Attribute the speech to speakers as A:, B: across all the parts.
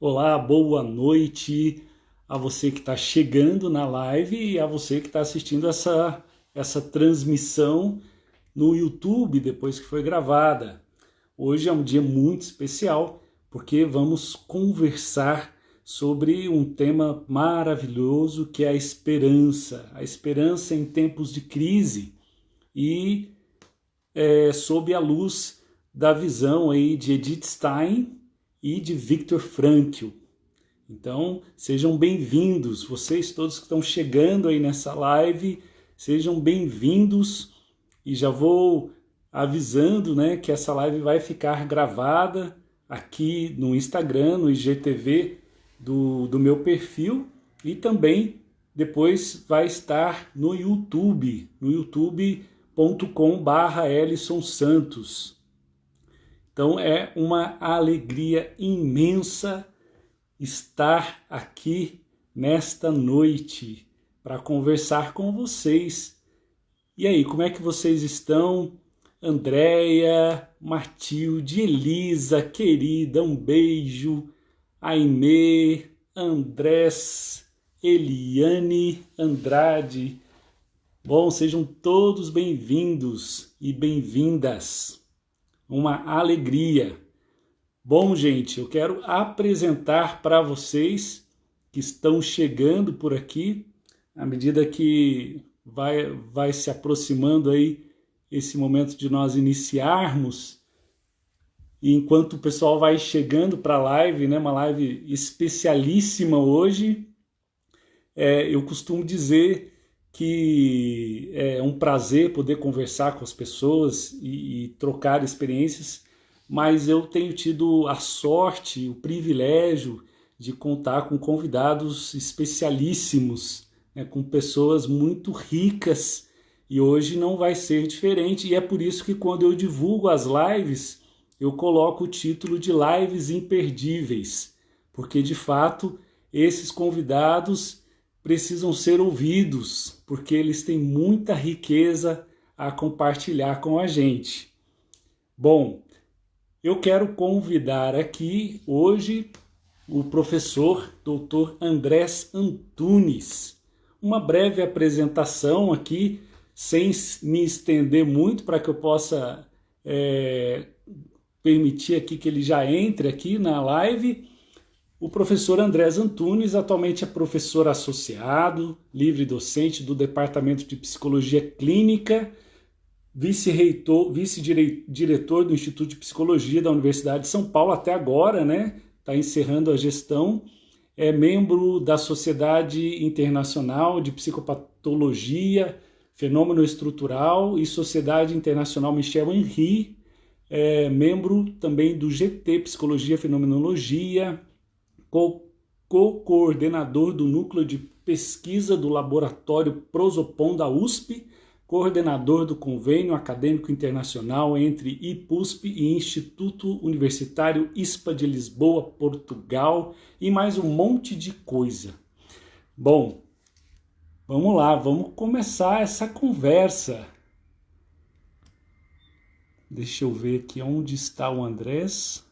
A: Olá, boa noite a você que está chegando na live e a você que está assistindo essa transmissão no YouTube depois que foi gravada. Hoje é um dia muito especial porque vamos conversar sobre um tema maravilhoso que é a esperança em tempos de crise e sob a luz da visão aí de Edith Stein e de Viktor Frankl. Então, sejam bem-vindos, vocês todos que estão chegando aí nessa live, sejam bem-vindos e já vou avisando, né, que essa live vai ficar gravada aqui no Instagram, no IGTV do meu perfil e também depois vai estar no YouTube, no youtube.com/Ellison Santos. Então é uma alegria imensa estar aqui nesta noite para conversar com vocês. E aí, como é que vocês estão? Andréia, Matilde, Elisa, querida, um beijo. Aimee, Andrés, Eliane, Andrade. Bom, sejam todos bem-vindos e bem-vindas. Uma alegria. Bom, gente, eu quero apresentar para vocês que estão chegando por aqui, à medida que vai se aproximando aí esse momento de nós iniciarmos, e enquanto o pessoal vai chegando para a live, né, uma live especialíssima hoje, eu costumo dizer que é um prazer poder conversar com as pessoas e trocar experiências, mas eu tenho tido a sorte, o privilégio de contar com convidados especialíssimos, né, com pessoas muito ricas, e hoje não vai ser diferente, e é por isso que quando eu divulgo as lives, eu coloco o título de Lives Imperdíveis, porque de fato esses convidados precisam ser ouvidos, porque eles têm muita riqueza a compartilhar com a gente. Bom, eu quero convidar aqui hoje o professor Dr. Andrés Antunes. Uma breve apresentação aqui, sem me estender muito, para que eu possa permitir aqui que ele já entre aqui na live. O professor Andrés Antunes atualmente é professor associado, livre docente do Departamento de Psicologia Clínica, vice-reitor, vice-diretor do Instituto de Psicologia da Universidade de São Paulo até agora, né? Está encerrando a gestão. É membro da Sociedade Internacional de Psicopatologia, Fenômeno Estrutural e Sociedade Internacional Michel Henry. É membro também do GT Psicologia e Fenomenologia, co-coordenador do Núcleo de Pesquisa do Laboratório Prosopon da USP, coordenador do Convênio Acadêmico Internacional entre IPUSP e Instituto Universitário ISPA de Lisboa, Portugal, e mais um monte de coisa. Bom, vamos lá, vamos começar essa conversa. Deixa eu ver aqui onde está o Andrés.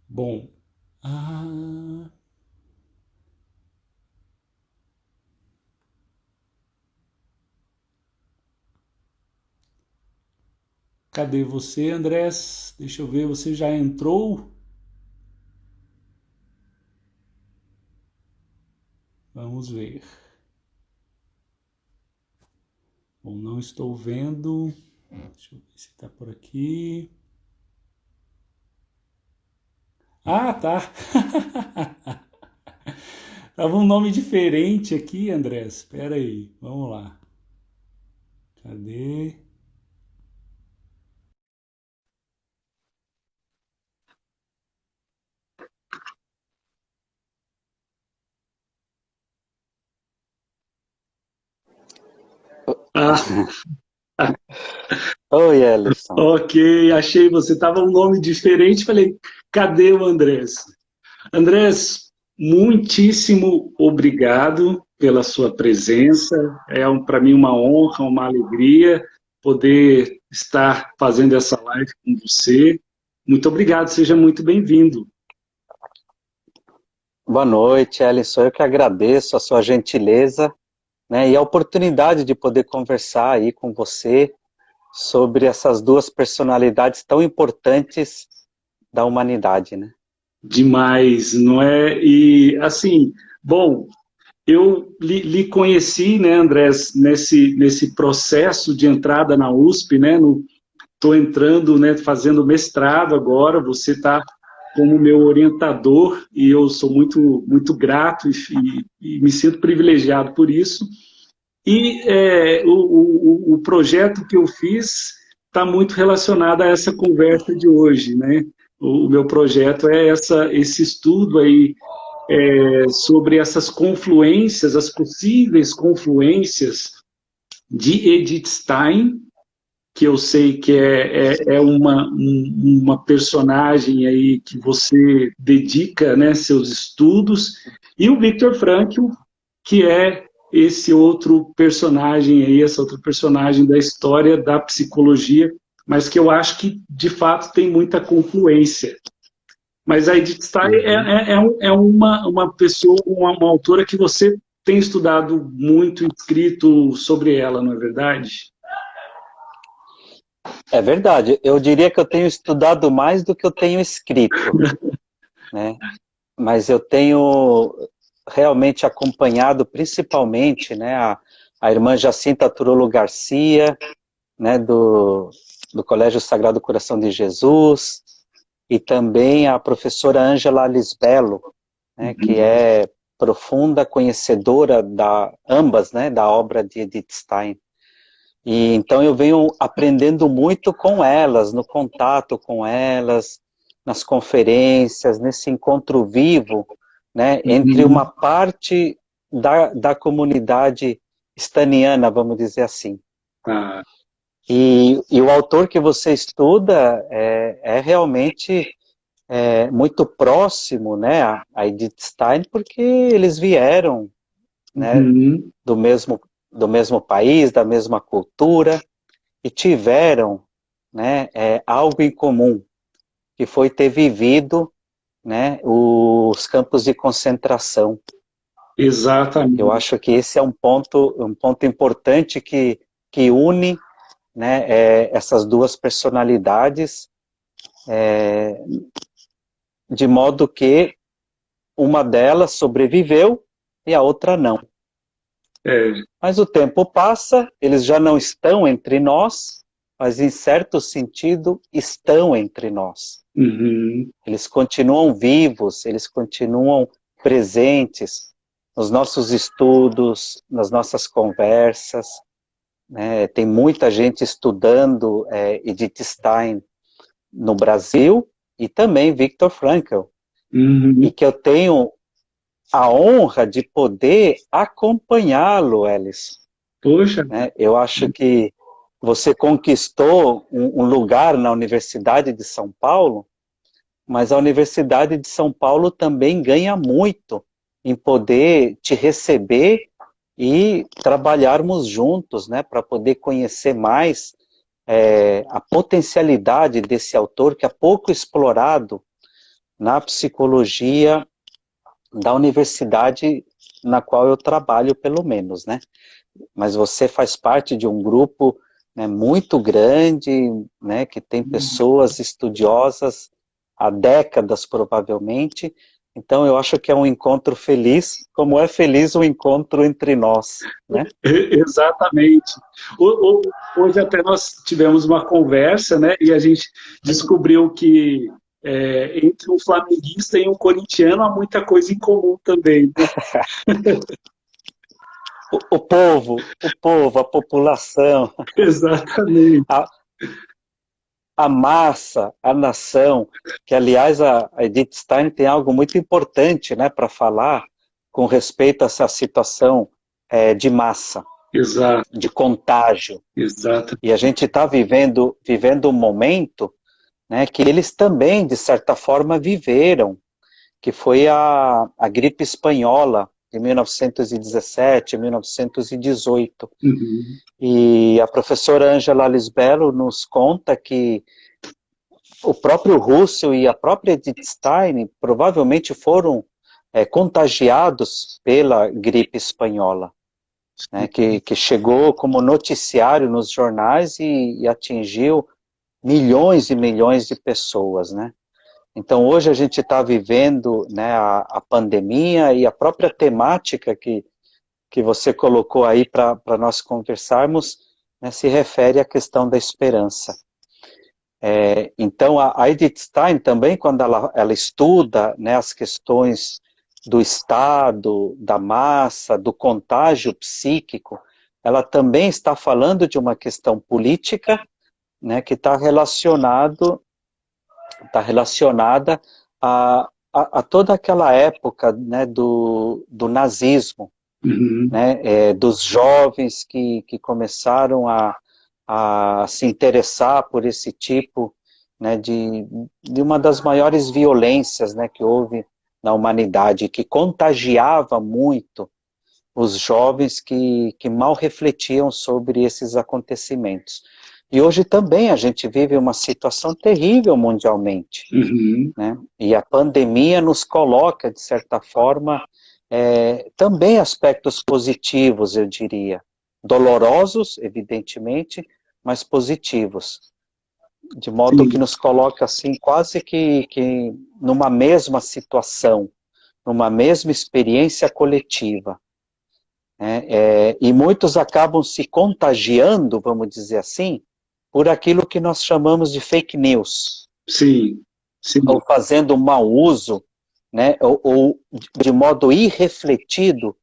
A: Bom, cadê você, Andrés? Deixa eu ver, você já entrou? Vamos ver. Bom, não estou vendo. Deixa eu ver se está por aqui. Ah, tá. Tava um nome diferente aqui, Andrés. Espera aí, vamos lá. Cadê? Ah,
B: Oi, Ellison.
A: ok, achei você. Tava um nome diferente. Falei, cadê o Andrés? Andrés, muitíssimo obrigado pela sua presença. É para mim uma honra, uma alegria poder estar fazendo essa live com você. Muito obrigado, seja muito bem-vindo.
B: Boa noite, Ellison. Eu que agradeço a sua gentileza, né, e a oportunidade de poder conversar aí com você sobre essas duas personalidades tão importantes da humanidade, né?
A: Demais, não é? E, assim, bom, eu lhe conheci, né, Andrés, nesse processo de entrada na USP, né? Estou entrando, né, fazendo mestrado agora, você está como meu orientador e eu sou muito grato e me sinto privilegiado por isso. E o projeto que eu fiz está muito relacionado a essa conversa de hoje, né? O meu projeto é esse estudo aí sobre essas confluências, as possíveis confluências de Edith Stein, que eu sei que é uma personagem aí que você dedica, né, seus estudos, e o Viktor Frankl, que é esse outro personagem aí, essa outra personagem da história da psicologia, mas que eu acho que, de fato, tem muita confluência. Mas a Edith Stein é uma pessoa, uma autora que você tem estudado muito, escrito sobre ela, não é verdade?
B: É verdade. Eu diria que eu tenho estudado mais do que eu tenho escrito, né? Mas eu tenho realmente acompanhado principalmente, né, a irmã Jacinta Turolo Garcia, né, do Colégio Sagrado Coração de Jesus, e também a professora Ângela Lisbelo, né, que é profunda conhecedora ambas, né, da obra de Edith Stein. E então eu venho aprendendo muito com elas, no contato com elas, nas conferências, nesse encontro vivo, né, entre uma parte da comunidade staniana, vamos dizer assim.
A: Ah.
B: E o autor que você estuda é realmente muito próximo, né, a Edith Stein, porque eles vieram, né, do mesmo país, da mesma cultura, e tiveram, né, algo em comum, que foi ter vivido, né, os campos de concentração.
A: Exatamente.
B: Eu acho que esse é um ponto importante que une, né, essas duas personalidades, de modo que uma delas sobreviveu e a outra não. Mas o tempo passa, eles já não estão entre nós, mas em certo sentido estão entre nós. Eles continuam vivos, eles continuam presentes nos nossos estudos, nas nossas conversas, né? Tem muita gente estudando Edith Stein no Brasil e também Viktor Frankl, e que eu tenho a honra de poder acompanhá-lo, Ellison.
A: Poxa.
B: Né? Eu acho que você conquistou um lugar na Universidade de São Paulo, mas a Universidade de São Paulo também ganha muito em poder te receber e trabalharmos juntos, né, para poder conhecer mais a potencialidade desse autor que é pouco explorado na psicologia da universidade na qual eu trabalho, pelo menos, né? Mas você faz parte de um grupo, né, muito grande, né, que tem pessoas estudiosas há décadas, provavelmente. Então, eu acho que é um encontro feliz, como é feliz o encontro entre nós, né?
A: Exatamente. Hoje até nós tivemos uma conversa, né, e a gente descobriu que entre um flamenguista e um corintiano há muita coisa em comum também. Né?
B: O povo, a população.
A: Exatamente.
B: A massa, a nação, que aliás a Edith Stein tem algo muito importante, né, para falar com respeito a essa situação de massa,
A: exato,
B: de contágio.
A: Exato.
B: E a gente está vivendo um momento, né, que eles também, de certa forma, viveram, que foi a gripe espanhola, de 1917, 1918.
A: Uhum.
B: E a professora Angela Lisbello nos conta que o próprio Russell e a própria Edith Stein provavelmente foram contagiados pela gripe espanhola, né, que chegou como noticiário nos jornais e atingiu milhões e milhões de pessoas, né? Então hoje a gente está vivendo, né, a pandemia e a própria temática que você colocou aí para nós conversarmos, né, se refere à questão da esperança. Então a Edith Stein também, quando ela estuda, né, as questões do estado, da massa, do contágio psíquico, ela também está falando de uma questão política, né, que está relacionada a toda aquela época, né, do nazismo,
A: Uhum.
B: né, dos jovens que começaram a se interessar por esse tipo, né, de uma das maiores violências, né, que houve na humanidade, que contagiava muito os jovens que mal refletiam sobre esses acontecimentos. E hoje também a gente vive uma situação terrível mundialmente,
A: Uhum.
B: né? E a pandemia nos coloca, de certa forma, também aspectos positivos, eu diria. Dolorosos, evidentemente, mas positivos. De modo que
A: Sim.
B: nos coloca assim, quase que numa mesma situação, numa mesma experiência coletiva. E muitos acabam se contagiando, vamos dizer assim, por aquilo que nós chamamos de fake news,
A: Sim. Sim.
B: ou fazendo mau uso, né, ou de modo irrefletido,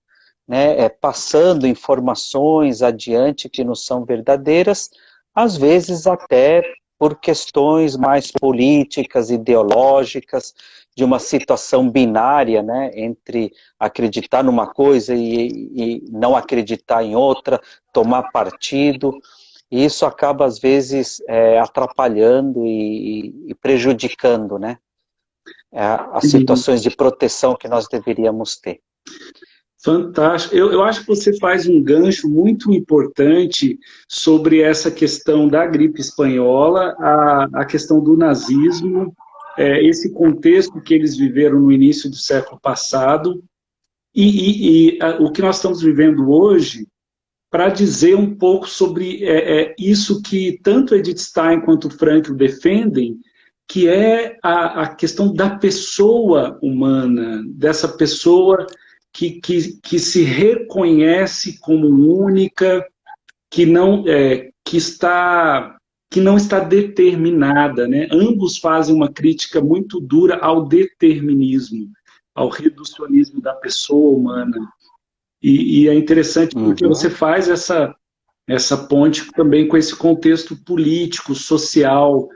B: né, passando informações adiante que não são verdadeiras, às vezes até por questões mais políticas, ideológicas, de uma situação binária, né, entre acreditar numa coisa e não acreditar em outra, tomar partido, e isso acaba às vezes atrapalhando e prejudicando, né, as situações de proteção que nós deveríamos ter.
A: Fantástico. Eu acho que você faz um gancho muito importante sobre essa questão da gripe espanhola, a questão do nazismo, esse contexto que eles viveram no início do século passado, o que nós estamos vivendo hoje, para dizer um pouco sobre isso que tanto Edith Stein quanto Frankl defendem, que é a questão da pessoa humana, dessa pessoa que se reconhece como única, que não, que não está determinada, né? Ambos fazem uma crítica muito dura ao determinismo, ao reducionismo da pessoa humana. E é interessante porque você faz essa ponte também com esse contexto político, social,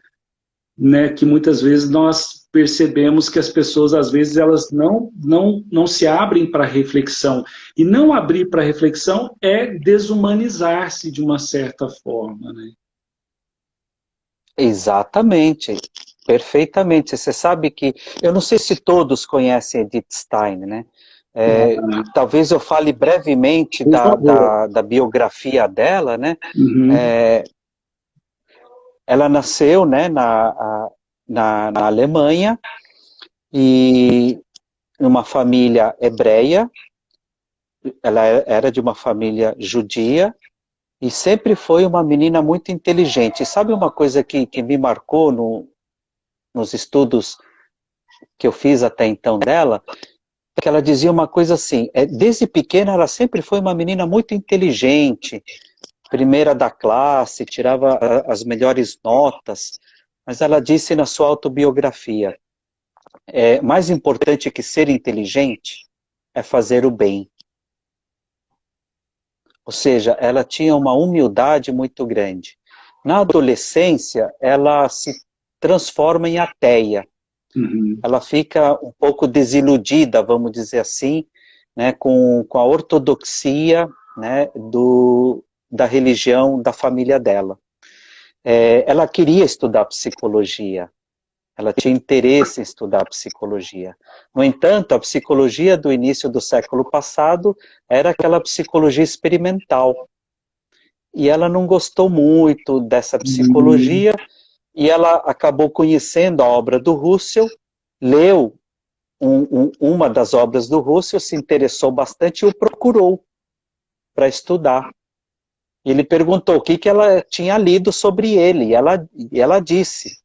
A: né, que muitas vezes nós percebemos que as pessoas, às vezes, elas não se abrem para reflexão. E não abrir para reflexão é desumanizar-se de uma certa forma, né?
B: Exatamente, perfeitamente. Você sabe que, eu não sei se todos conhecem Edith Stein, né? Talvez eu fale brevemente
A: Por favor.
B: da biografia dela, né?
A: Uhum.
B: Ela nasceu, né, na Alemanha, e uma família hebreia. Ela era de uma família judia, e sempre foi uma menina muito inteligente. E sabe uma coisa que me marcou nos estudos que eu fiz até então dela? Que ela dizia uma coisa assim, desde pequena ela sempre foi uma menina muito inteligente, primeira da classe, tirava as melhores notas, mas ela disse na sua autobiografia, mais importante que ser inteligente é fazer o bem. Ou seja, ela tinha uma humildade muito grande. Na adolescência, ela se transforma em ateia.
A: Uhum.
B: Ela fica um pouco desiludida, vamos dizer assim, né, com a ortodoxia, né, da religião da família dela. Ela queria estudar psicologia, Ela tinha interesse em estudar psicologia. No entanto, a psicologia do início do século passado era aquela psicologia experimental. E ela não gostou muito dessa psicologia, e ela acabou conhecendo a obra do Russell, leu uma das obras do Russell, se interessou bastante e o procurou para estudar. E ele perguntou o que ela tinha lido sobre ele, e ela disse.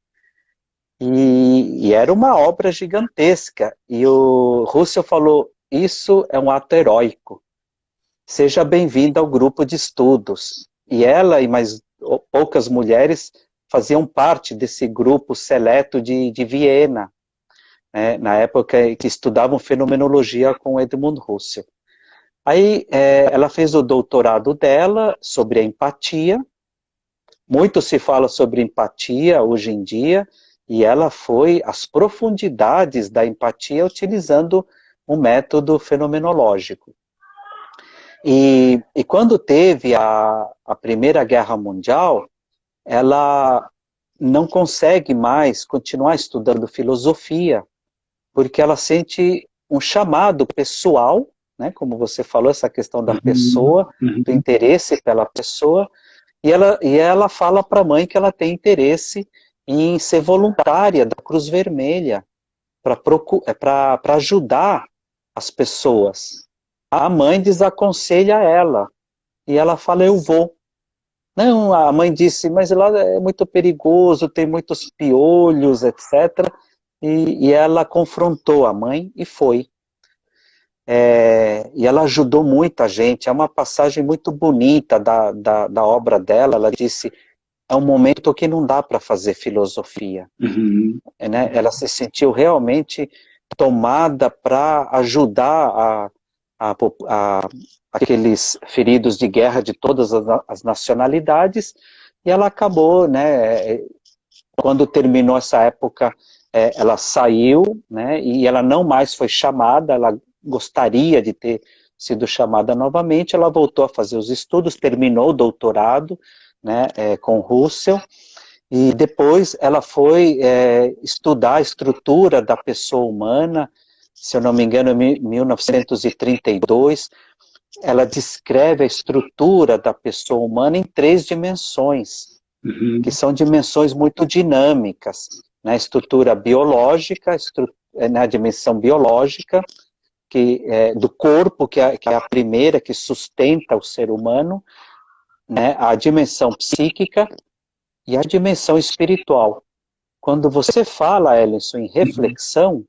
B: E era uma obra gigantesca. E o Russell falou, isso é um ato heróico. Seja bem-vinda ao grupo de estudos. E ela e mais poucas mulheres faziam parte desse grupo seleto de Viena, né, na época que estudavam fenomenologia com Edmund Husserl. Aí ela fez o doutorado dela sobre a empatia. Muito se fala sobre empatia hoje em dia, e ela foi às profundidades da empatia utilizando um método fenomenológico. E quando teve a Primeira Guerra Mundial, ela não consegue mais continuar estudando filosofia, porque ela sente um chamado pessoal, né, como você falou, essa questão da pessoa, do interesse pela pessoa, e ela fala para a mãe que ela tem interesse em ser voluntária da Cruz Vermelha, para ajudar as pessoas. A mãe desaconselha ela, e ela fala, eu vou. Não, a mãe disse, mas lá é muito perigoso, tem muitos piolhos, etc. E ela confrontou a mãe e foi. E ela ajudou muita gente, é uma passagem muito bonita da obra dela. Ela disse, é um momento que não dá para fazer filosofia. Né? Ela se sentiu realmente tomada para ajudar aqueles feridos de guerra de todas as nacionalidades, e ela acabou, né, quando terminou essa época, ela saiu, né, e ela não mais foi chamada. Ela gostaria de ter sido chamada novamente. Ela voltou a fazer os estudos, terminou o doutorado, né, com Russell, e depois ela foi estudar a estrutura da pessoa humana. Se eu não me engano, em 1932, ela descreve a estrutura da pessoa humana em 3 dimensões, que são dimensões muito dinâmicas, né? Estrutura biológica, na dimensão biológica, do corpo, que é a primeira que sustenta o ser humano, né? A dimensão psíquica e a dimensão espiritual. Quando você fala, Ellison, em reflexão,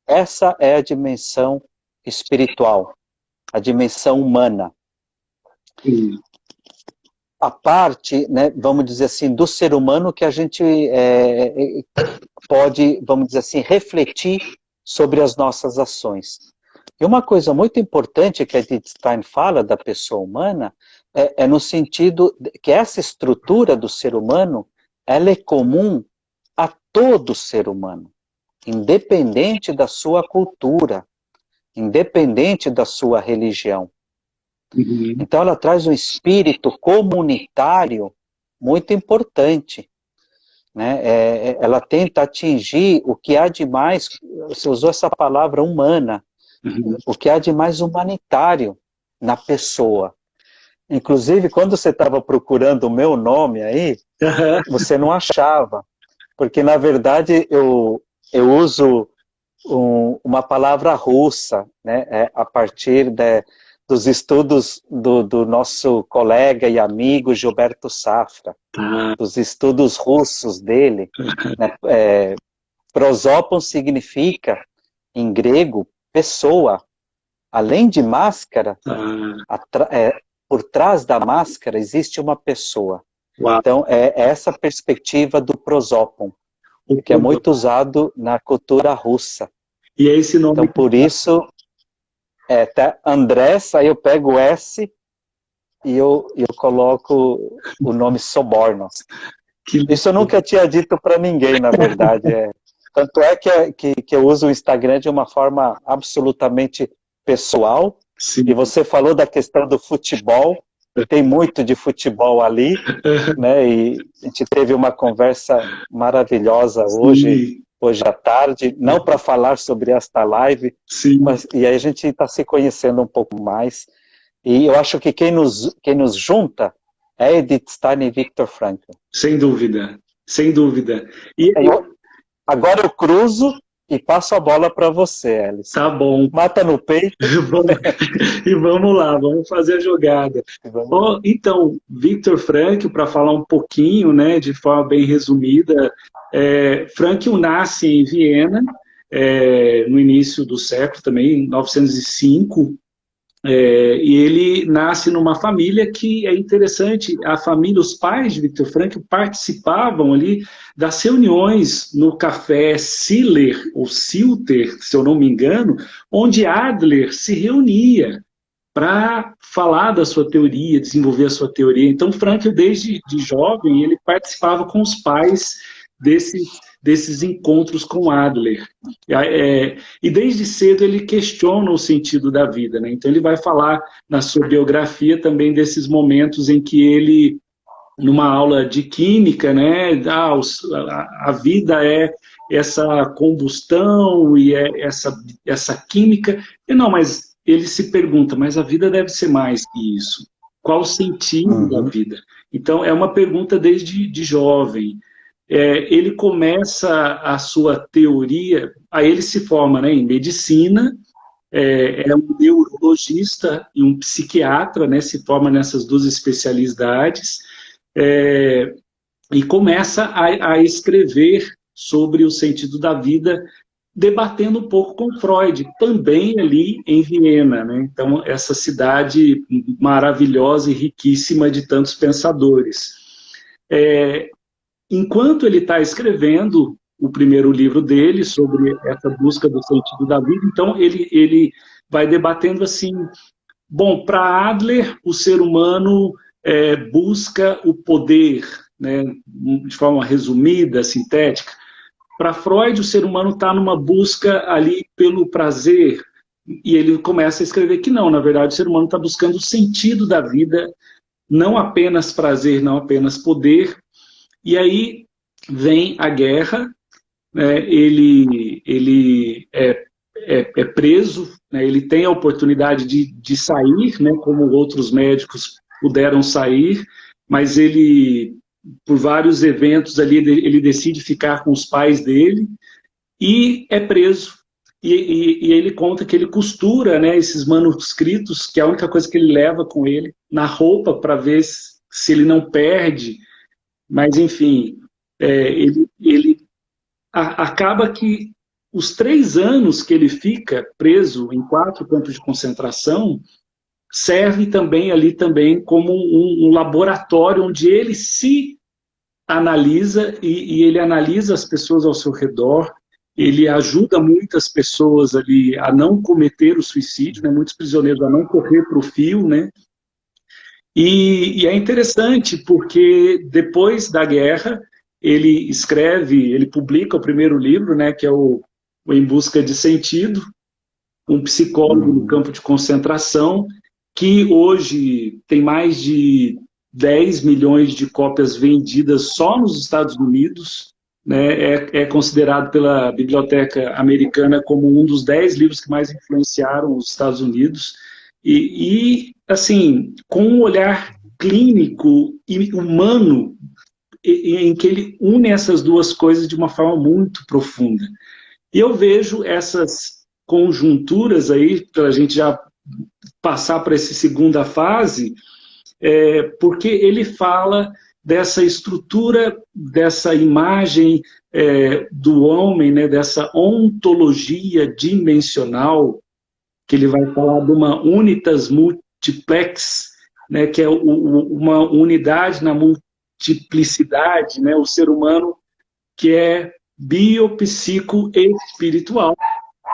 B: essa é a dimensão espiritual, a dimensão humana. A parte, né, vamos dizer assim, do ser humano que a gente pode, vamos dizer assim, refletir sobre as nossas ações. E uma coisa muito importante que a Edith Stein fala da pessoa humana é no sentido que essa estrutura do ser humano, ela é comum a todo ser humano, independente da sua cultura, independente da sua religião. Então ela traz um espírito comunitário muito importante, né? Ela tenta atingir o que há de mais, você usou essa palavra humana, o que há de mais humanitário na pessoa. Inclusive, quando você estava procurando o meu nome aí, você não achava, porque na verdade eu uso uma palavra russa, né, a partir dos estudos do nosso colega e amigo Gilberto Safra, dos estudos russos dele. Né, prosópon significa, em grego, pessoa. Além de máscara, por trás da máscara existe uma pessoa. Uau. Então, é essa perspectiva do prosópon, que é muito usado na cultura russa.
A: E é esse nome.
B: Então, por isso, tá Andrés, aí eu pego o S e eu coloco o nome Sobornos. Isso eu nunca tinha dito para ninguém, na verdade. Tanto é que eu uso o Instagram de uma forma absolutamente pessoal. Sim. E você falou da questão do futebol, tem muito de futebol ali, né? E a gente teve uma conversa maravilhosa hoje. Sim. hoje à tarde, não para falar sobre esta live,
A: Sim.
B: mas e aí a gente está se conhecendo um pouco mais. E eu acho que quem nos junta é Edith Stein e Viktor Frankl.
A: Sem dúvida, sem dúvida. E
B: agora eu cruzo e passo a bola para você, Alice.
A: tá bom.
B: Mata no peito.
A: E vamos lá, vamos fazer a jogada. Bom, então, Viktor Frankl, para falar um pouquinho, né, de forma bem resumida, Frankl nasce em Viena, no início do século também, em 1905, e ele nasce numa família que é interessante, a família, os pais de Viktor Frankl participavam ali das reuniões no café Siller, ou Silter, se eu não me engano, onde Adler se reunia para falar da sua teoria, desenvolver a sua teoria. Então, Frankl, desde de jovem, ele participava com os pais desses encontros com Adler. E desde cedo ele questiona o sentido da vida, né? Então ele vai falar na sua biografia também desses momentos em que ele, numa aula de química, né, a vida é essa combustão e essa química. E não, mas ele se pergunta, mas a vida deve ser mais que isso. Qual o sentido da vida? Então é uma pergunta desde de jovem. Ele começa a sua teoria, aí ele se forma, né, em medicina, é um neurologista e um psiquiatra, né, se forma nessas duas especialidades, e começa a escrever sobre o sentido da vida, debatendo um pouco com Freud, também ali em Viena, né? Então, essa cidade maravilhosa e riquíssima de tantos pensadores. Enquanto ele está escrevendo o primeiro livro dele sobre essa busca do sentido da vida, então ele vai debatendo assim, bom, para Adler, o ser humano busca o poder, né, de forma resumida, sintética. Para Freud, o ser humano está numa busca ali pelo prazer, e ele começa a escrever que não, na verdade, o ser humano está buscando o sentido da vida, não apenas prazer, não apenas poder. E aí vem a guerra, né, ele é preso, né, ele tem a oportunidade de sair, né, como outros médicos puderam sair, mas ele, por vários eventos ali, ele decide ficar com os pais dele e é preso. E ele conta que ele costura, né, esses manuscritos, que é a única coisa que ele leva com ele, na roupa para ver se ele não perde. Mas, enfim, ele acaba que os 3 anos que ele fica preso em 4 campos de concentração serve também ali também como um laboratório onde ele se analisa e ele analisa as pessoas ao seu redor, ele ajuda muitas pessoas ali a não cometer o suicídio, né, muitos prisioneiros a não correr para o fio, né? E é interessante porque depois da guerra ele escreve, ele publica o primeiro livro, né, que é o Em Busca de Sentido, um psicólogo no campo de concentração, que hoje tem mais de 10 milhões de cópias vendidas só nos Estados Unidos, né, é considerado pela Biblioteca Americana como um dos 10 livros que mais influenciaram os Estados Unidos. E assim, com um olhar clínico e humano, em que ele une essas duas coisas de uma forma muito profunda. E eu vejo essas conjunturas aí, para a gente já passar para essa segunda fase, porque ele fala dessa estrutura, dessa imagem do homem, né, dessa ontologia dimensional, que ele vai falar de uma unitas multiplex, né, que é uma unidade na multiplicidade, né, o ser humano que é biopsico e espiritual.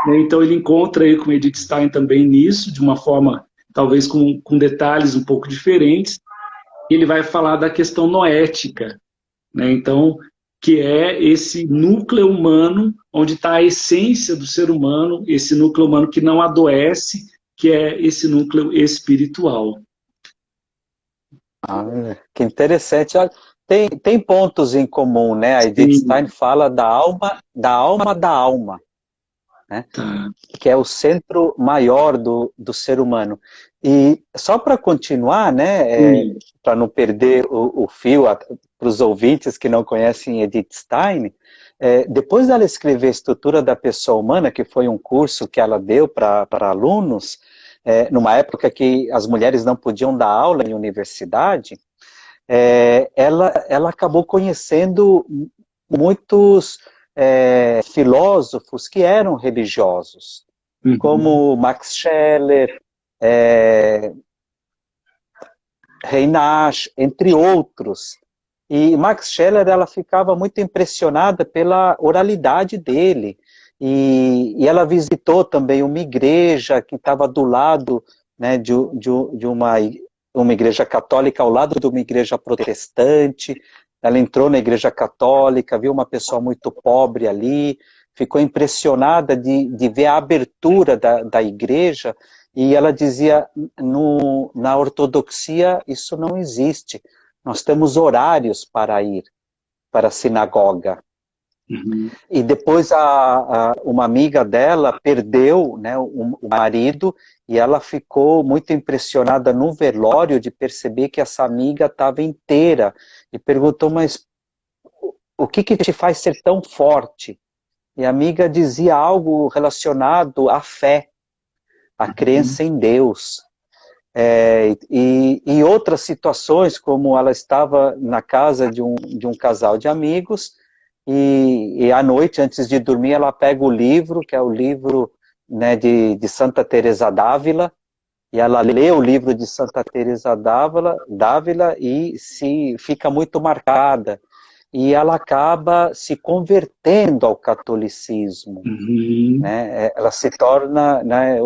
A: Né, então ele encontra aí com Edith Stein também nisso, de uma forma talvez com detalhes um pouco diferentes. Ele vai falar da questão noética, né, então que é esse núcleo humano, onde está a essência do ser humano, esse núcleo humano que não adoece, que é esse núcleo espiritual.
B: Que interessante. tem pontos em comum, né? A Edith
A: Sim,
B: Stein fala da alma, da alma da alma, né?
A: tá.
B: Que é o centro maior do ser humano. E só para continuar, né,
A: Sim.
B: para não perder o fio para os ouvintes que não conhecem Edith Stein, depois dela escrever a Estrutura da Pessoa Humana, que foi um curso que ela deu para alunos, numa época que as mulheres não podiam dar aula em universidade, ela acabou conhecendo muitos filósofos que eram religiosos,
A: Uhum.
B: como Max Scheler, Reinach, entre outros. E Max Scheler, ela ficava muito impressionada pela oralidade dele. E ela visitou também uma igreja que estava do lado, né, de uma igreja católica, ao lado de uma igreja protestante. Ela entrou na igreja católica, viu uma pessoa muito pobre ali, ficou impressionada de ver a abertura da igreja, e ela dizia, na ortodoxia isso não existe. Nós temos horários para ir para a sinagoga.
A: Uhum.
B: E depois uma amiga dela perdeu, né, o marido, e ela ficou muito impressionada no velório de perceber que essa amiga estava inteira. E perguntou, mas o que te faz ser tão forte? E a amiga dizia algo relacionado à fé, à
A: Uhum.
B: crença em Deus. E outras situações, como ela estava na casa de um casal de amigos, e à noite, antes de dormir, ela pega o livro, que é o livro, né, de Santa Teresa d'Ávila, e ela lê o livro de Santa Teresa d'Ávila e fica muito marcada. E ela acaba se convertendo ao catolicismo,
A: Uhum.
B: né? Ela se torna, né,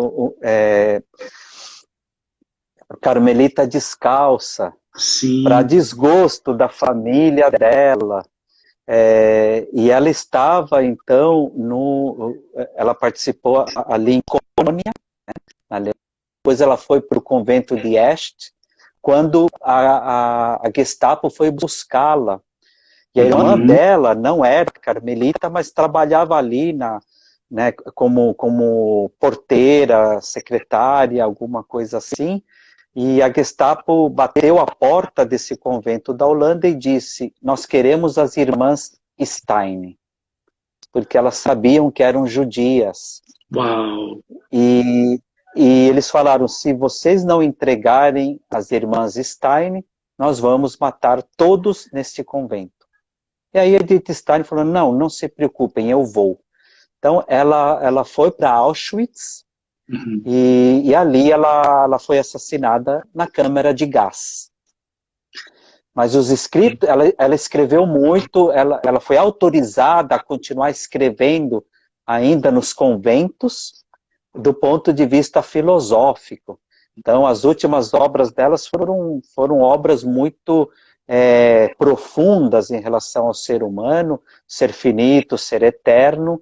B: carmelita descalça, para
A: Sim.
B: desgosto da família dela. E ela estava, então, ela participou ali em Colônia, depois ela foi para o convento de Este, quando a Gestapo foi buscá-la. E a irmã
A: Uhum.
B: dela não era carmelita, mas trabalhava ali né, como porteira, secretária, alguma coisa assim. E a Gestapo bateu a porta desse convento da Holanda e disse: nós queremos as irmãs Stein, porque elas sabiam que eram judias.
A: Uau.
B: E, e eles falaram: se vocês não entregarem as irmãs Stein, nós vamos matar todos neste convento. E aí Edith Stein falou: não se preocupem, eu vou. Então ela foi para Auschwitz,
A: Uhum.
B: e ali ela foi assassinada na câmara de gás. Mas os escritos, ela escreveu muito, ela foi autorizada a continuar escrevendo ainda nos conventos, do ponto de vista filosófico. Então, as últimas obras delas foram obras muito profundas em relação ao ser humano, ser finito, ser eterno,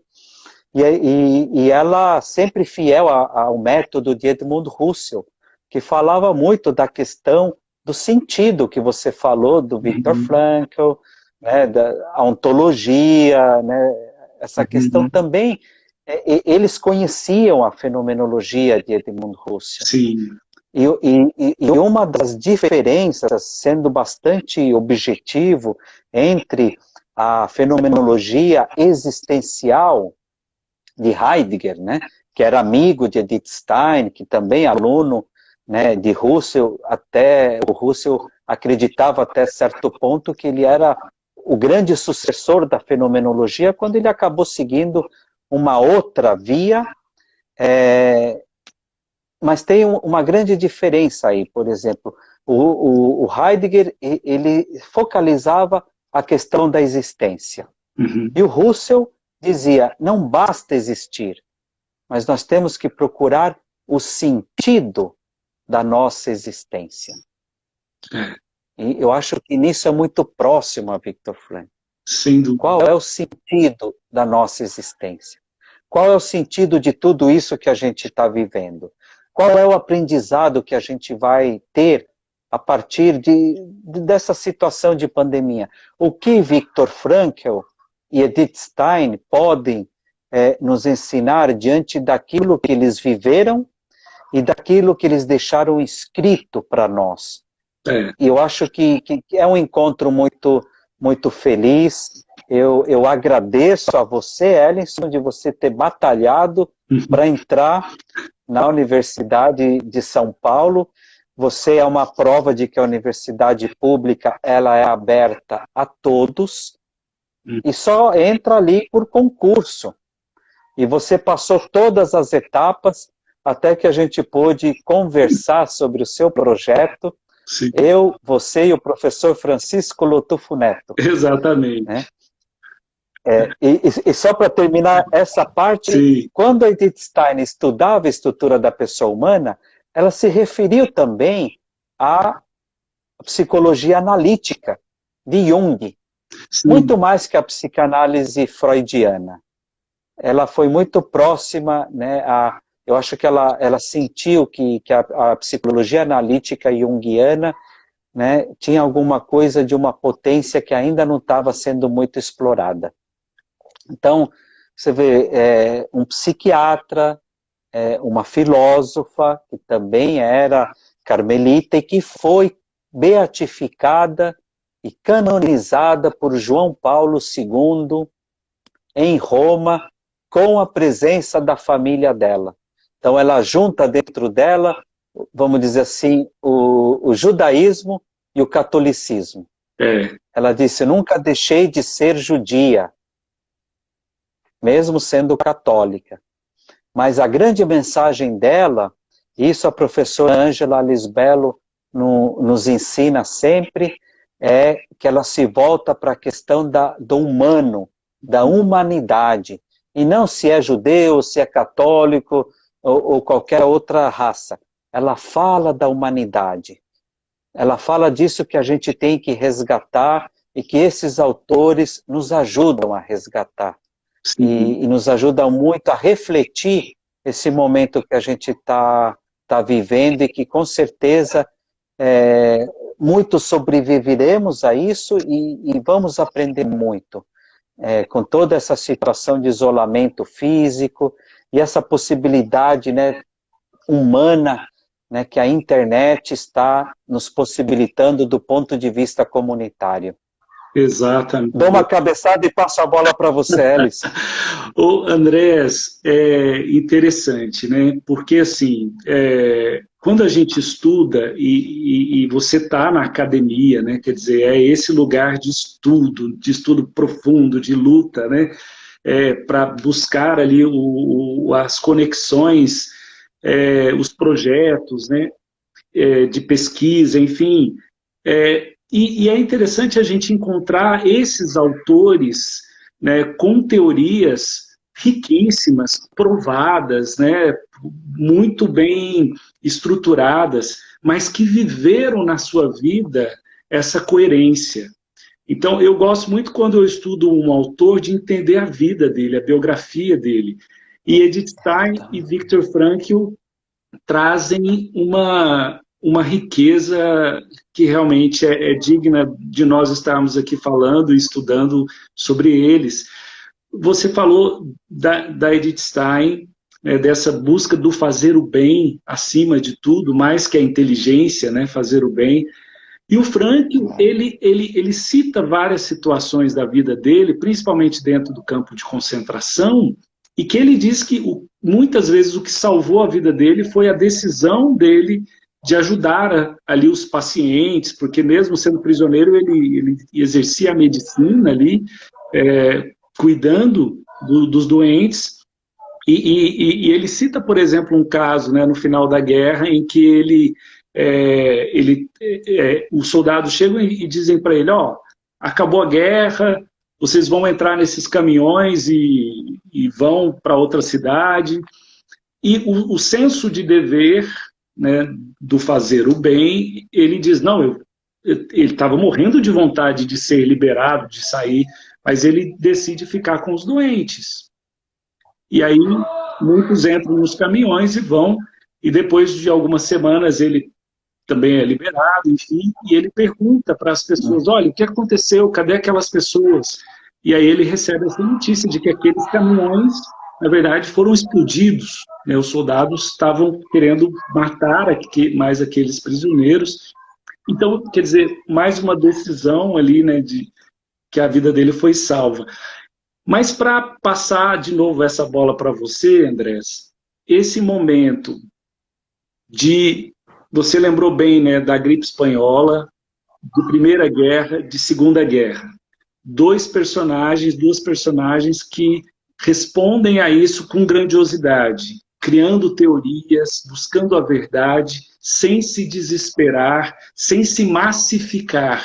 B: e ela sempre fiel ao método de Edmund Husserl, que falava muito da questão do sentido que você falou, do Viktor
A: Uhum.
B: Frankl, né, da ontologia, né, essa questão
A: Uhum.
B: também, eles conheciam a fenomenologia de Edmund Husserl.
A: Sim.
B: E uma das diferenças, sendo bastante objetivo, entre a fenomenologia existencial de Heidegger, né, que era amigo de Edith Stein, que também é aluno, né, de Husserl, até o Husserl acreditava até certo ponto que ele era o grande sucessor da fenomenologia, quando ele acabou seguindo uma outra via, mas tem uma grande diferença aí. Por exemplo, o Heidegger, ele focalizava a questão da existência,
A: Uhum.
B: e o Husserl dizia: não basta existir, mas nós temos que procurar o sentido da nossa existência.
A: É,
B: E eu acho que nisso é muito próximo a Viktor Frankl.
A: sem
B: Qual
A: dúvida.
B: é o sentido da nossa existência? Qual é o sentido de tudo isso que a gente está vivendo? Qual é o aprendizado que a gente vai ter a partir dessa situação de pandemia. O que Viktor Frankl e Edith Stein podem nos ensinar diante daquilo que eles viveram e daquilo que eles deixaram escrito para nós. E eu acho que é um encontro muito, muito feliz. Eu agradeço a você, Elison, de você ter batalhado para entrar na Universidade de São Paulo. Você é uma prova de que a universidade pública ela é aberta a todos e só entra ali por concurso. E você passou todas as etapas até que a gente pôde conversar sobre o seu projeto.
A: Sim.
B: Eu, você e o professor Francisco Lotufo Neto.
A: Exatamente.
B: Né? E só para terminar essa parte,
A: sim,
B: quando a Edith Stein estudava a estrutura da pessoa humana, ela se referiu também à psicologia analítica de Jung,
A: sim.
B: muito mais que a psicanálise freudiana. Ela foi muito próxima, né, eu acho que ela sentiu que a psicologia analítica junguiana, né, tinha alguma coisa de uma potência que ainda não estava sendo muito explorada. Então, você vê um psiquiatra, uma filósofa, que também era carmelita e que foi beatificada e canonizada por João Paulo II em Roma, com a presença da família dela. Então ela junta dentro dela, vamos dizer assim, o judaísmo e o catolicismo. Ela disse, nunca deixei de ser judia, mesmo sendo católica. Mas a grande mensagem dela, isso a professora Ângela Lisbello nos ensina sempre, é que ela se volta para a questão do humano, da humanidade, e não se é judeu, se é católico, ou qualquer outra raça. Ela fala da humanidade. Ela fala disso que a gente tem que resgatar e que esses autores nos ajudam a resgatar. E nos ajudam muito a refletir esse momento que a gente tá vivendo e que com certeza muito sobreviveremos a isso e vamos aprender muito. Com toda essa situação de isolamento físico e essa possibilidade, né, humana, né, que a internet está nos possibilitando do ponto de vista comunitário.
A: Exatamente.
B: Dou uma cabeçada e passo a bola para você, Elis.
A: Ô, Andrés, é interessante, né? Porque, assim, quando a gente estuda e você está na academia, né? Quer dizer, é esse lugar de estudo profundo, de luta, né? Para buscar ali as conexões, os projetos, né? De pesquisa, enfim. E é interessante a gente encontrar esses autores, né, com teorias riquíssimas, provadas, né, muito bem estruturadas, mas que viveram na sua vida essa coerência. Então, eu gosto muito, quando eu estudo um autor, de entender a vida dele, a biografia dele. E Edith Stein e Viktor Frankl trazem uma riqueza que realmente é digna de nós estarmos aqui falando e estudando sobre eles. Você falou da Edith Stein, né, dessa busca do fazer o bem acima de tudo, mais que a inteligência, né, fazer o bem. E o Frankl, ele cita várias situações da vida dele, principalmente dentro do campo de concentração, e que ele diz que muitas vezes o que salvou a vida dele foi a decisão dele de ajudar ali os pacientes, porque mesmo sendo prisioneiro, ele exercia a medicina ali, cuidando dos doentes, e ele cita, por exemplo, um caso, né, no final da guerra, em que os soldados chegam e dizem para ele, acabou a guerra, vocês vão entrar nesses caminhões e vão para outra cidade. E o senso de dever, né, do fazer o bem, ele diz, não, ele estava morrendo de vontade de ser liberado, de sair, mas ele decide ficar com os doentes. E aí muitos entram nos caminhões e vão, e depois de algumas semanas ele também é liberado, enfim, e ele pergunta para as pessoas, olha, o que aconteceu? Cadê aquelas pessoas? E aí ele recebe essa notícia de que aqueles caminhões, na verdade, foram explodidos, né? Os soldados estavam querendo matar mais aqueles prisioneiros. Então, quer dizer, mais uma decisão ali, né, de que a vida dele foi salva. Mas para passar de novo essa bola para você, Andrés, esse momento de, você lembrou bem, né, da gripe espanhola, de Primeira Guerra, de Segunda Guerra. Duas personagens que respondem a isso com grandiosidade, criando teorias, buscando a verdade, sem se desesperar, sem se massificar.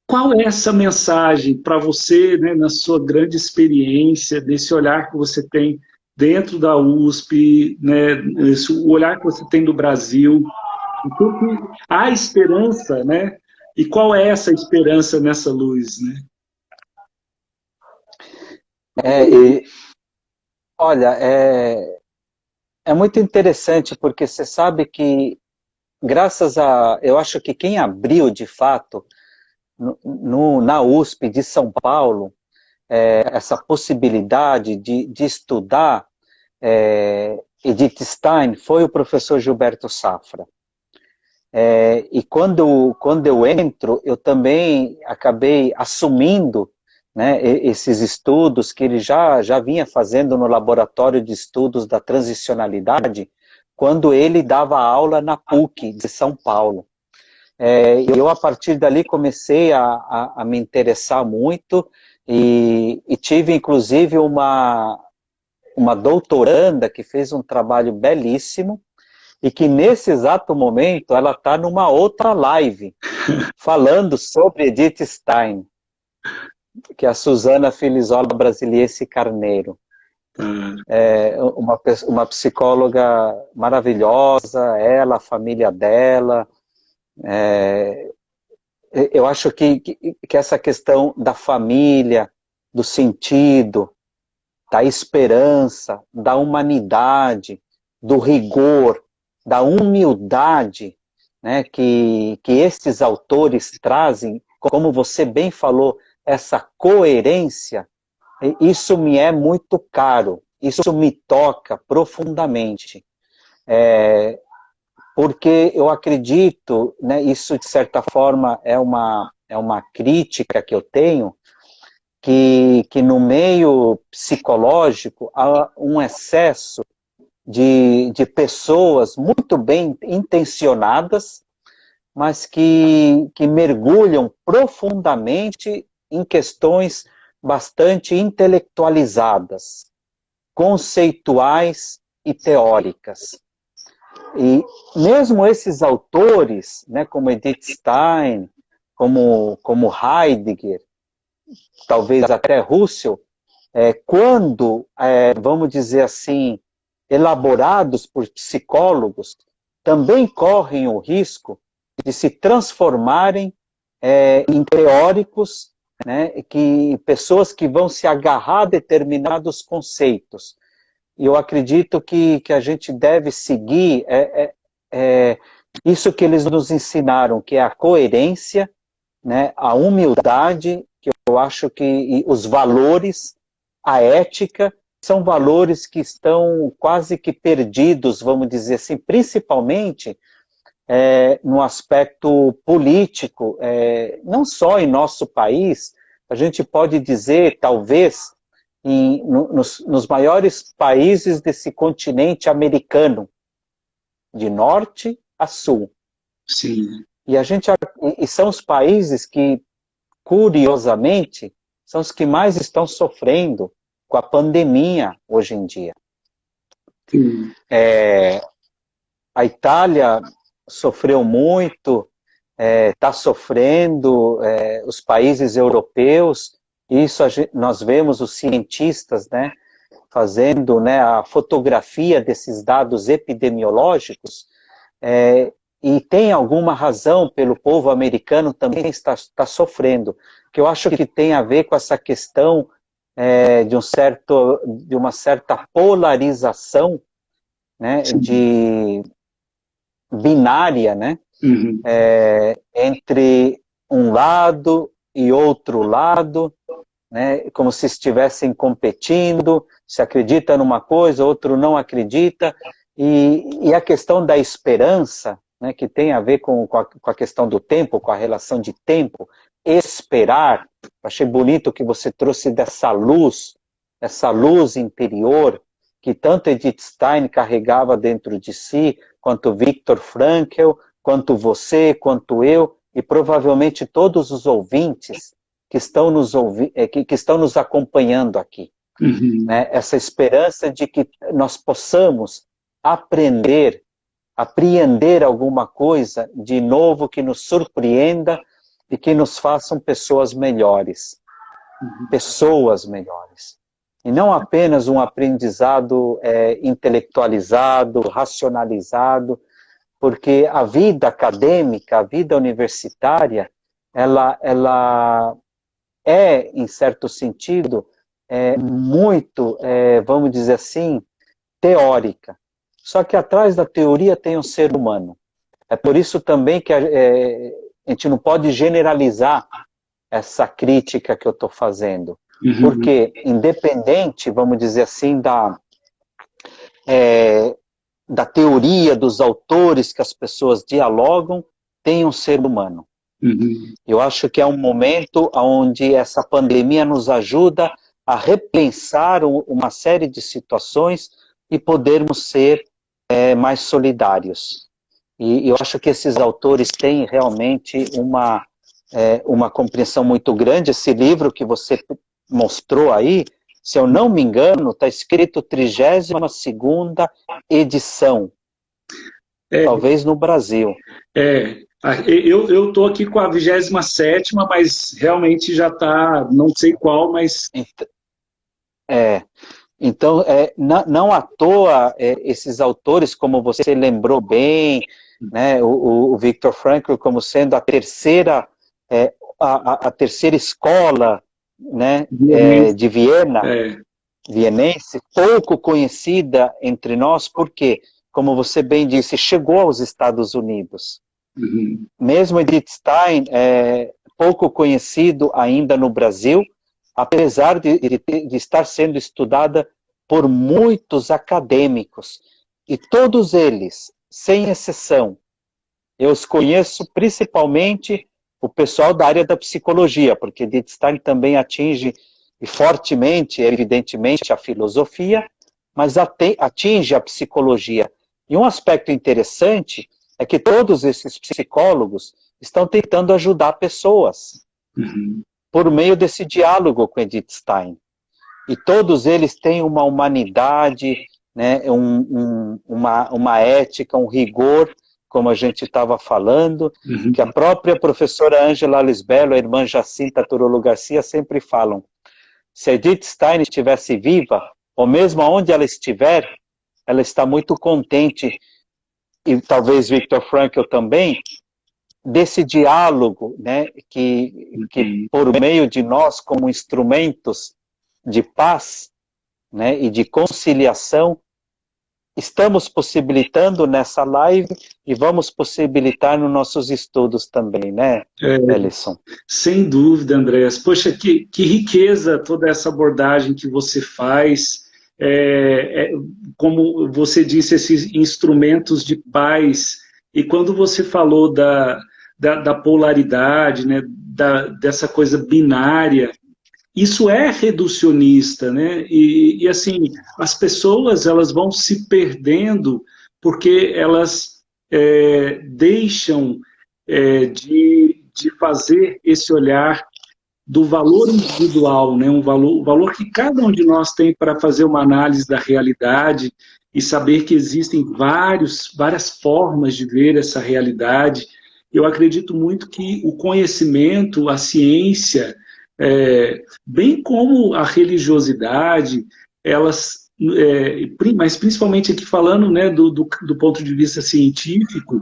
A: Qual é essa mensagem para você, né, na sua grande experiência, desse olhar que você tem dentro da USP, né, o olhar que você tem do Brasil? Então, há esperança, né? E qual é essa esperança nessa luz, né?
B: E, olha, é muito interessante, porque você sabe que, eu acho que quem abriu, de fato, na USP de São Paulo, essa possibilidade de estudar Edith Stein foi o professor Gilberto Safra. E quando eu entro, eu também acabei assumindo, né, esses estudos que ele já vinha fazendo no Laboratório de Estudos da Transicionalidade, quando ele dava aula na PUC de São Paulo. Eu, a partir dali, comecei a me interessar muito e tive, inclusive, uma doutoranda que fez um trabalho belíssimo e que, nesse exato momento, ela está numa outra live falando sobre Edith Stein, que é a Suzana Filizola Brasiliense Carneiro. Uma psicóloga maravilhosa, ela, a família dela. Eu acho que essa questão da família, do sentido, da esperança, da humanidade, do rigor, da humildade, né, que esses autores trazem, como você bem falou, essa coerência, isso me é muito caro, isso me toca profundamente. Porque eu acredito, né, isso de certa forma é uma crítica que eu tenho, que no meio psicológico há um excesso de pessoas muito bem intencionadas, mas que mergulham profundamente em questões bastante intelectualizadas, conceituais e teóricas. E mesmo esses autores, né, como Edith Stein, como Heidegger, talvez até Russell, quando, vamos dizer assim, elaborados por psicólogos, também correm o risco de se transformarem em teóricos, né, pessoas que vão se agarrar a determinados conceitos. E eu acredito que a gente deve seguir isso que eles nos ensinaram, que é a coerência, né, a humildade, que eu acho que os valores, a ética, são valores que estão quase que perdidos, vamos dizer assim, principalmente no aspecto político, não só em nosso país, a gente pode dizer, talvez, nos maiores países desse continente americano, de norte a sul.
A: Sim.
B: E são os países que, curiosamente, são os que mais estão sofrendo com a pandemia hoje em dia. A Itália sofreu muito, está sofrendo, os países europeus, isso nós vemos os cientistas, né, fazendo, né, a fotografia desses dados epidemiológicos, e tem alguma razão pelo povo americano também está sofrendo, que eu acho que tem a ver com essa questão de uma certa polarização, né, binária, né?
A: Uhum.
B: Entre um lado e outro lado, né? Como se estivessem competindo, se acredita numa coisa, outro não acredita, e a questão da esperança, né, que tem a ver com a questão do tempo, com a relação de tempo, esperar. Achei bonito que você trouxe dessa luz, essa luz interior, que tanto Edith Stein carregava dentro de si, quanto Viktor Frankl, quanto você, quanto eu, e provavelmente todos os ouvintes que estão que estão nos acompanhando aqui.
A: Uhum.
B: Né? Essa esperança de que nós possamos aprender, apreender alguma coisa de novo que nos surpreenda e que nos façam pessoas melhores. Pessoas melhores. E não apenas um aprendizado intelectualizado, racionalizado, porque a vida acadêmica, a vida universitária, ela é, em certo sentido, muito, vamos dizer assim, teórica. Só que atrás da teoria tem um ser humano. É por isso também que a gente não pode generalizar essa crítica que eu estou fazendo.
A: Uhum.
B: Porque, independente, vamos dizer assim, da teoria, dos autores que as pessoas dialogam, tem um ser humano.
A: Uhum.
B: Eu acho que é um momento onde essa pandemia nos ajuda a repensar uma série de situações e podermos ser mais solidários. E eu acho que esses autores têm realmente uma compreensão muito grande. Esse livro que você mostrou aí, se eu não me engano, está escrito 32ª edição, talvez no Brasil.
A: Eu estou aqui com a 27ª, mas realmente já está, não sei qual, mas...
B: Então, não à toa, esses autores, como você lembrou bem, né, o Viktor Frankl como sendo a terceira escola, né, de Viena, vienense, pouco conhecida entre nós, porque, como você bem disse, chegou aos Estados Unidos.
A: Uhum.
B: Mesmo Edith Stein, pouco conhecido ainda no Brasil, apesar de estar sendo estudada por muitos acadêmicos. E todos eles, sem exceção, eu os conheço principalmente o pessoal da área da psicologia, porque Edith Stein também atinge fortemente, evidentemente, a filosofia, mas atinge a psicologia. E um aspecto interessante é que todos esses psicólogos estão tentando ajudar pessoas.
A: Uhum.
B: Por meio desse diálogo com Edith Stein. E todos eles têm uma humanidade, né, uma ética, um rigor, como a gente estava falando, que a própria professora Ângela Lisbello, a irmã Jacinta Turolo Garcia, sempre falam. Se a Edith Stein estivesse viva, ou mesmo onde ela estiver, ela está muito contente, e talvez Viktor Frankl também, desse diálogo, né, que por meio de nós, como instrumentos de paz, né, e de conciliação, estamos possibilitando nessa live e vamos possibilitar nos nossos estudos também, né, Ellison?
A: Sem dúvida, Andréas. Poxa, que riqueza toda essa abordagem que você faz. Como você disse, esses instrumentos de paz. E quando você falou da polaridade, né, dessa coisa binária, isso é reducionista, né? E assim, as pessoas elas vão se perdendo porque elas deixam de fazer esse olhar do valor individual, né? O valor que cada um de nós tem para fazer uma análise da realidade e saber que existem várias formas de ver essa realidade. Eu acredito muito que o conhecimento, a ciência, bem como a religiosidade, elas, mas principalmente aqui falando, né, do ponto de vista científico,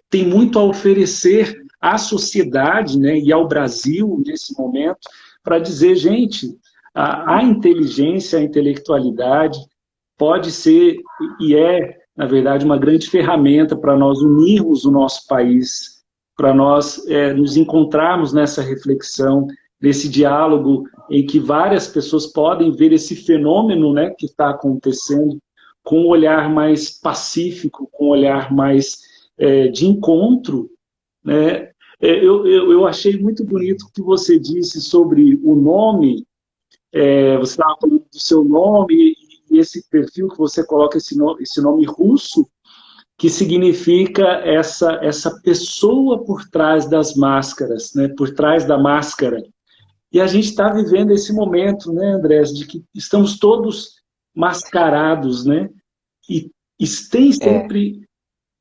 A: tem muito a oferecer à sociedade, né, e ao Brasil nesse momento, para dizer, gente, a inteligência, a intelectualidade pode ser e na verdade, uma grande ferramenta para nós unirmos o nosso país, para nós nos encontrarmos nessa reflexão, nesse diálogo em que várias pessoas podem ver esse fenômeno, né, que está acontecendo com um olhar mais pacífico, com um olhar mais de encontro, né? Eu achei muito bonito o que você disse sobre o nome, você estava falando do seu nome e esse perfil que você coloca, esse nome russo, que significa essa pessoa por trás das máscaras, né? Por trás da máscara. E a gente está vivendo esse momento, né, Andrés, de que estamos todos mascarados, né? E tem sempre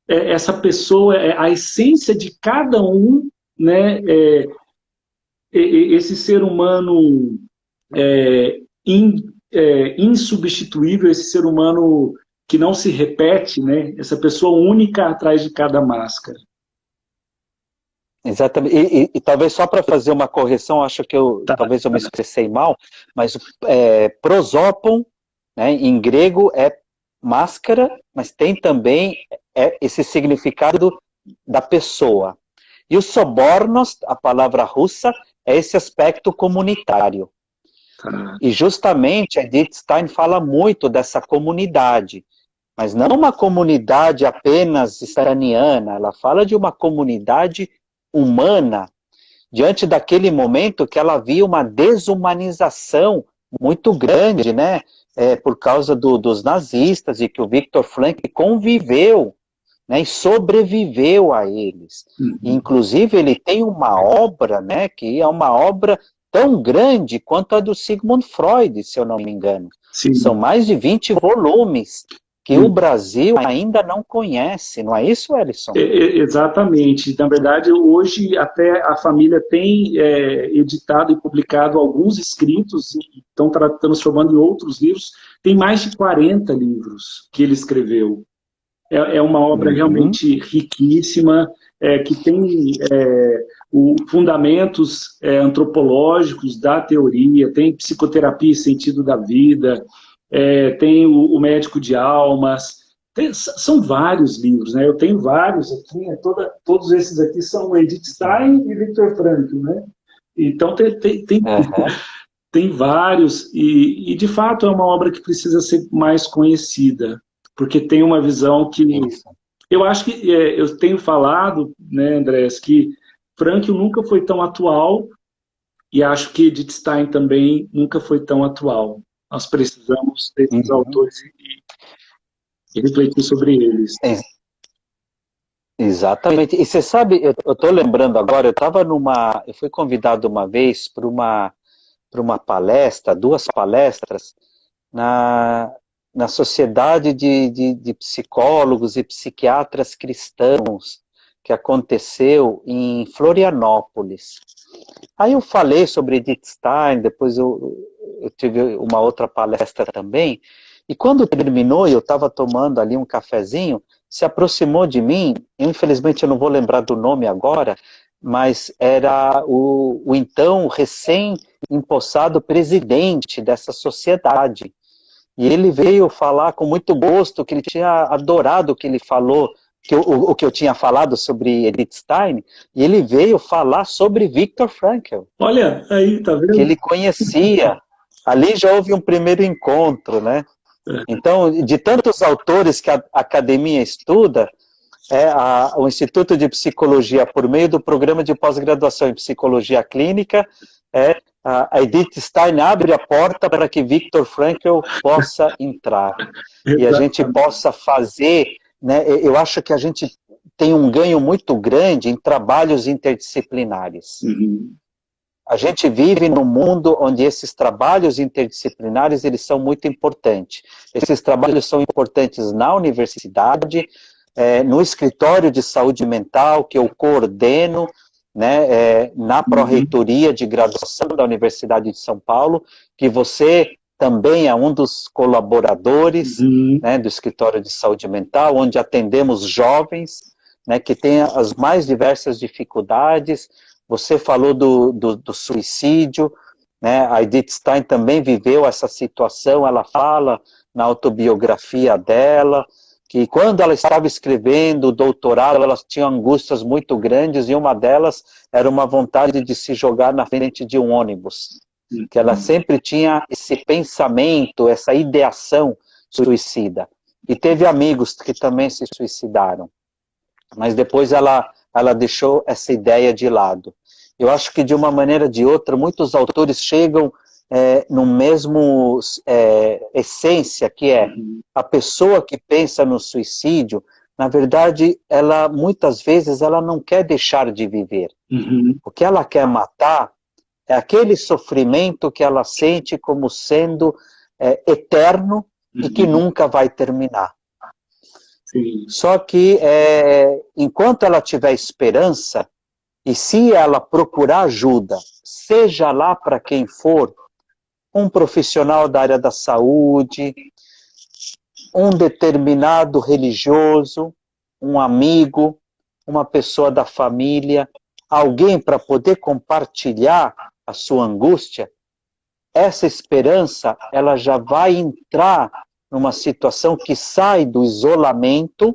A: essa pessoa, a essência de cada um, né? Esse ser humano insubstituível, esse ser humano que não se repete, né? Essa pessoa única atrás de cada máscara.
B: Exatamente. E talvez só para fazer uma correção, acho que talvez eu me expressei mal, mas prosopon, né, em grego é máscara, mas tem também esse significado da pessoa. E o sobornos, a palavra russa, é esse aspecto comunitário. E justamente a Edith Stein fala muito dessa comunidade, mas não uma comunidade apenas staniana, ela fala de uma comunidade humana, diante daquele momento que ela via uma desumanização muito grande, né, por causa dos nazistas, e que o Viktor Frankl conviveu, né, e sobreviveu a eles. Inclusive, ele tem uma obra, né, que é uma obra tão grande quanto a do Sigmund Freud, se eu não me engano. Sim. São mais de 20 volumes que o Brasil ainda não conhece, não é isso, Ellison?
A: Exatamente. Na verdade, hoje até a família tem editado e publicado alguns escritos, e estão transformando em outros livros. Tem mais de 40 livros que ele escreveu. É uma obra realmente riquíssima, que tem fundamentos antropológicos da teoria, tem psicoterapia e sentido da vida, tem o Médico de Almas, são vários livros, né? Eu tenho vários aqui, todos esses aqui são Edith Stein e Viktor Frankl, né? Então tem vários, e de fato é uma obra que precisa ser mais conhecida, porque tem uma visão que... Eu acho que eu tenho falado, né, Andrés, que Frankl nunca foi tão atual, e acho que Edith Stein também nunca foi tão atual. Nós precisamos desses autores e refletir sobre eles.
B: Exatamente. E você sabe, eu estou lembrando agora, eu fui convidado uma vez para uma palestra, 2 palestras, na Sociedade de Psicólogos e Psiquiatras Cristãos, que aconteceu em Florianópolis. Aí eu falei sobre Edith Stein, depois eu tive uma outra palestra também, e quando terminou, eu estava tomando ali um cafezinho, se aproximou de mim, infelizmente eu não vou lembrar do nome agora, mas era o então recém-empossado presidente dessa sociedade. E ele veio falar com muito gosto, que ele tinha adorado o que ele falou, o que eu tinha falado sobre Edith Stein, e ele veio falar sobre Viktor Frankl.
A: Olha, aí, tá vendo?
B: Que ele conhecia. Ali já houve um primeiro encontro, né? Então, de tantos autores que a academia estuda, o Instituto de Psicologia, por meio do programa de pós-graduação em Psicologia Clínica, a Edith Stein abre a porta para que Viktor Frankl possa entrar. E a gente possa fazer, né, eu acho que a gente tem um ganho muito grande em trabalhos interdisciplinares. A gente vive num mundo onde esses trabalhos interdisciplinares, eles são muito importantes. Esses trabalhos são importantes na universidade, no escritório de saúde mental, que eu coordeno, né, na pró-reitoria de graduação da Universidade de São Paulo, que você também é um dos colaboradores, né, do escritório de saúde mental, onde atendemos jovens, né, que têm as mais diversas dificuldades. Você falou do suicídio, né? A Edith Stein também viveu essa situação, ela fala na autobiografia dela, que quando ela estava escrevendo o doutorado, ela tinha angústias muito grandes, e uma delas era uma vontade de se jogar na frente de um ônibus. Que ela sempre tinha esse pensamento, essa ideação suicida. E teve amigos que também se suicidaram. Mas depois ela deixou essa ideia de lado. Eu acho que de uma maneira ou de outra, muitos autores chegam no mesmo essência, que é a pessoa que pensa no suicídio, na verdade, ela muitas vezes ela não quer deixar de viver. O que ela quer matar é aquele sofrimento que ela sente como sendo eterno e que nunca vai terminar.
A: Sim.
B: Só que enquanto ela tiver esperança, e se ela procurar ajuda, seja lá para quem for, um profissional da área da saúde, um determinado religioso, um amigo, uma pessoa da família, alguém para poder compartilhar a sua angústia, essa esperança ela já vai entrar numa situação que sai do isolamento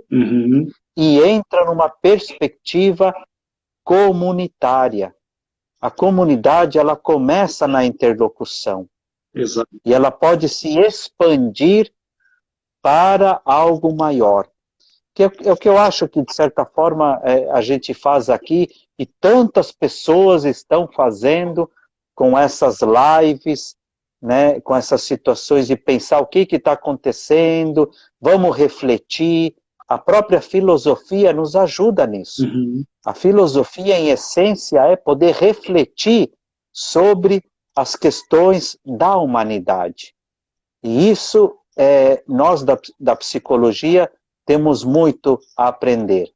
B: e entra numa perspectiva comunitária. A comunidade ela começa na interlocução.
A: Exato.
B: E ela pode se expandir para algo maior. Que é o que eu acho que, de certa forma, a gente faz aqui, e tantas pessoas estão fazendo com essas lives, né, com essas situações de pensar o que está acontecendo, vamos refletir. A própria filosofia nos ajuda nisso. A filosofia, em essência, é poder refletir sobre as questões da humanidade. E isso, nós da psicologia temos muito a aprender.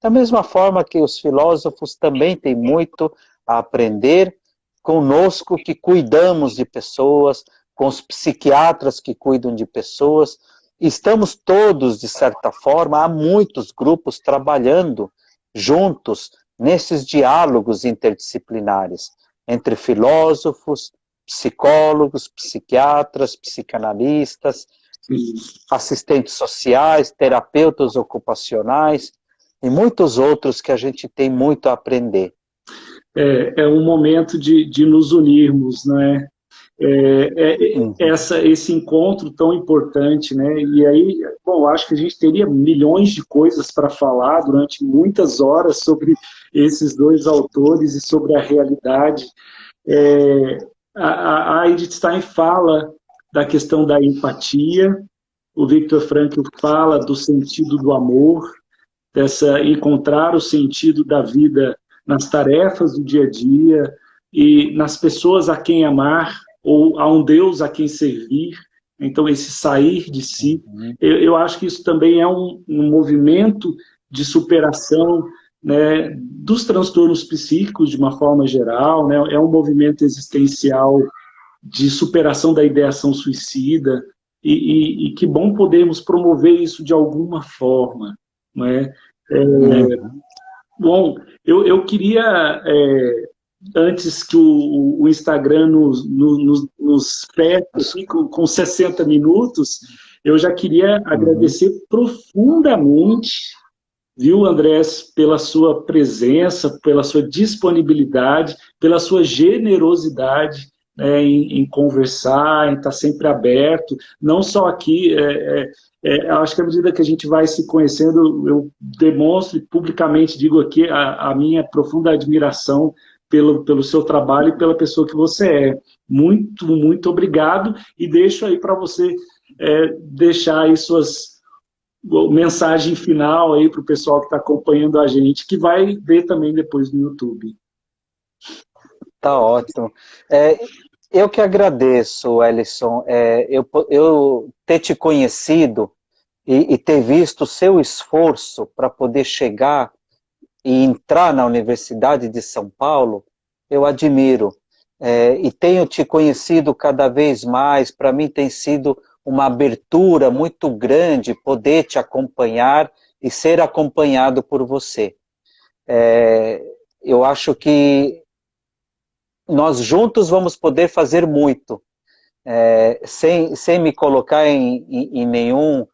B: Da mesma forma que os filósofos também têm muito a aprender conosco que cuidamos de pessoas, com os psiquiatras que cuidam de pessoas. Estamos todos, de certa forma, há muitos grupos trabalhando juntos nesses diálogos interdisciplinares entre filósofos, psicólogos, psiquiatras, psicanalistas, assistentes sociais, terapeutas ocupacionais e muitos outros que a gente tem muito a aprender.
A: É um momento de nos unirmos, né? Esse encontro tão importante, né? E aí, bom, acho que a gente teria milhões de coisas para falar durante muitas horas sobre esses dois autores e sobre a realidade. A Edith Stein fala da questão da empatia, o Viktor Frankl fala do sentido do amor, encontrar o sentido da vida nas tarefas do dia a dia e nas pessoas a quem amar, ou a um Deus a quem servir. Então, esse sair de si. Eu acho que isso também é um movimento de superação, né, dos transtornos psíquicos, de uma forma geral, né, é um movimento existencial de superação da ideação suicida, e que bom podermos promover isso de alguma forma. Não é? Bom, eu queria, antes que o Instagram nos feche aqui com 60 minutos, eu já queria agradecer profundamente, viu, Andrés, pela sua presença, pela sua disponibilidade, pela sua generosidade, né, em conversar, em estar sempre aberto, não só aqui. Acho que à medida que a gente vai se conhecendo, eu demonstro e publicamente digo aqui a minha profunda admiração pelo seu trabalho e pela pessoa que você é. Muito, muito obrigado, e deixo aí para você deixar aí suas mensagem final aí para o pessoal que está acompanhando a gente, que vai ver também depois no YouTube.
B: Tá ótimo. Eu que agradeço, Ellison, eu ter te conhecido e ter visto o seu esforço para poder chegar e entrar na Universidade de São Paulo, eu admiro. E tenho te conhecido cada vez mais, para mim tem sido uma abertura muito grande poder te acompanhar e ser acompanhado por você. Eu acho que nós juntos vamos poder fazer muito, sem me colocar em nenhum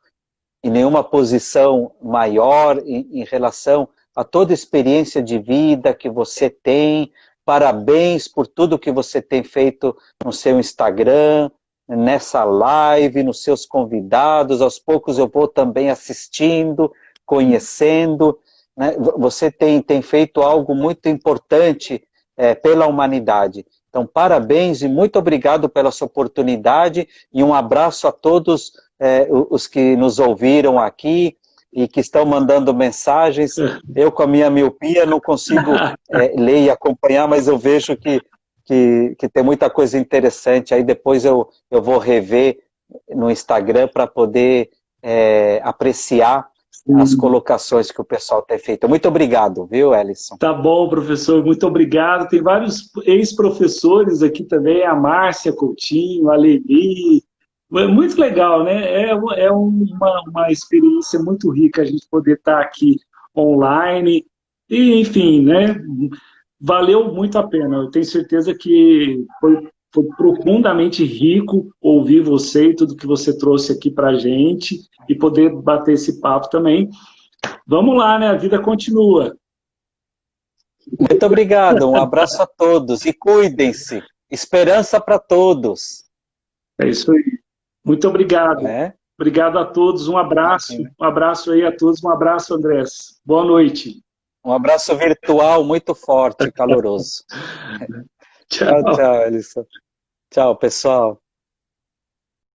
B: em nenhuma posição maior em relação a toda a experiência de vida que você tem. Parabéns por tudo que você tem feito no seu Instagram, nessa live, nos seus convidados. Aos poucos eu vou também assistindo, conhecendo, né? Você tem feito algo muito importante pela humanidade. Então, parabéns e muito obrigado pela sua oportunidade e um abraço a todos os que nos ouviram aqui e que estão mandando mensagens. Eu, com a minha miopia, não consigo ler e acompanhar, mas eu vejo que tem muita coisa interessante. Aí depois eu vou rever no Instagram para poder apreciar as colocações que o pessoal tem feito. Muito obrigado, viu, Ellison?
A: Tá bom, professor, muito obrigado. Tem vários ex-professores aqui também, a Márcia Coutinho, a Leni. Muito legal, né? É uma experiência muito rica a gente poder estar aqui online. E, enfim, né? Valeu muito a pena. Eu tenho certeza que foi profundamente rico ouvir você e tudo que você trouxe aqui para a gente e poder bater esse papo também. Vamos lá, né? A vida continua.
B: Muito obrigado, um abraço a todos e cuidem-se. Esperança para todos.
A: É isso aí. Muito obrigado.
B: Né?
A: Obrigado a todos. Um abraço. Um abraço aí a todos. Um abraço, Andrés. Boa noite.
B: Um abraço virtual muito forte e caloroso.
A: Tchau.
B: Tchau, tchau, Ellison. Tchau, pessoal.